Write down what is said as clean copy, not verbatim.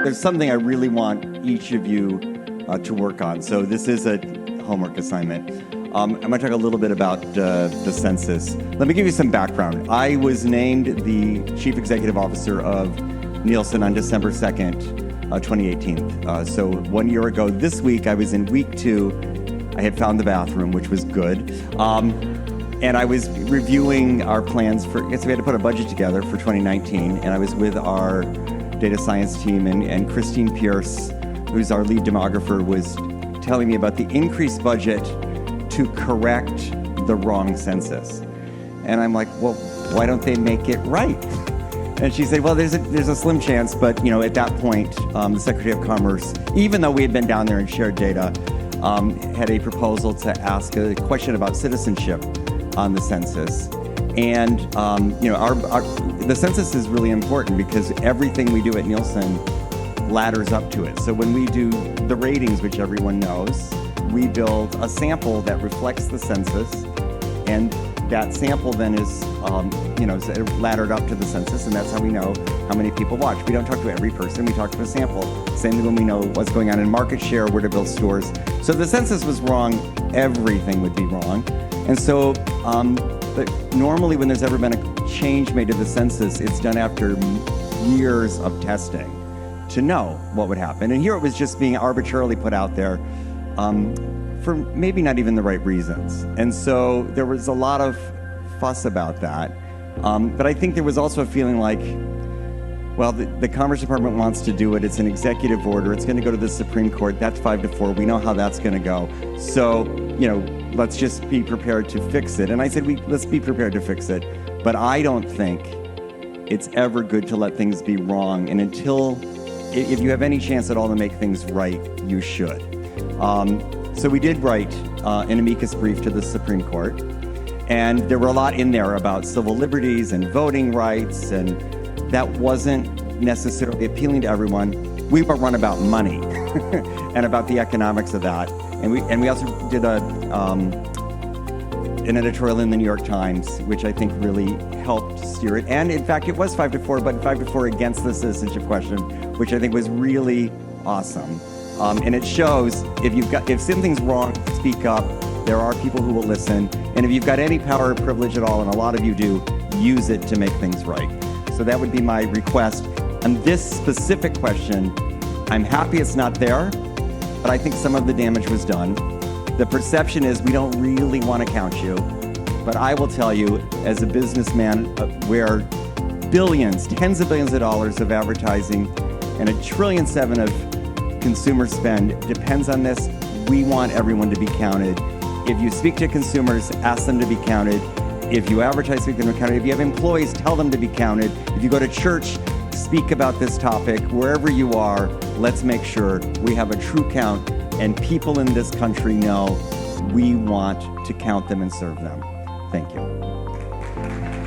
There's something I really want each of you to work on. So this is a homework assignment. I'm going to talk a little bit about the census. Let me give you some background. I was named the Chief Executive Officer of Nielsen on December 2nd, 2018. So 1 year ago this week, I was in week 2. I had found the bathroom, which was good. And I was reviewing our plans for, I guess we had to put a budget together for 2019. And I was with our data science team, and Christine Pierce, who's our lead demographer, was telling me about the increased budget to correct the wrong census. And I'm like, well, why don't they make it right? And she said, well, there's a slim chance, but at that point, the Secretary of Commerce, even though we had been down there and shared data, had a proposal to ask a question about citizenship on the census. And the census is really important because everything we do at Nielsen ladders up to it. So when we do the ratings, which everyone knows, we build a sample that reflects the census, and that sample then is laddered up to the census, and that's how we know how many people watch. We don't talk to every person, we talk to a sample. Same thing when we know what's going on in market share, where to build stores. So if the census was wrong, everything would be wrong. And so but normally when there's ever been a change made to the census, it's done after years of testing to know what would happen. And here it was just being arbitrarily put out there for maybe not even the right reasons. And so there was a lot of fuss about that. But I think there was also a feeling like, well, the Commerce Department wants to do it. It's an executive order. It's going to go to the Supreme Court. That's 5-4. We know how that's going to go. So, let's just be prepared to fix it. And I said, let's be prepared to fix it. But I don't think it's ever good to let things be wrong. And if you have any chance at all to make things right, you should. So we did write an amicus brief to the Supreme Court. And there were a lot in there about civil liberties and voting rights, and that wasn't necessarily appealing to everyone. We were run about money and about the economics of that. And we also did an editorial in the New York Times, which I think really helped steer it. And in fact, it was 5-4, but 5-4 against the citizenship question, which I think was really awesome. And it shows if something's wrong, speak up. There are people who will listen. And if you've got any power or privilege at all, and a lot of you do, use it to make things right. So that would be my request. On this specific question, I'm happy it's not there, but I think some of the damage was done. The perception is we don't really want to count you. But I will tell you, as a businessman, where billions, tens of billions of dollars of advertising and $1.7 trillion of consumer spend depends on this, we want everyone to be counted. If you speak to consumers, ask them to be counted. If you advertise, speak them to be counted. If you have employees, tell them to be counted. If you go to church, speak about this topic. Wherever you are, let's make sure we have a true count, and people in this country know we want to count them and serve them. Thank you.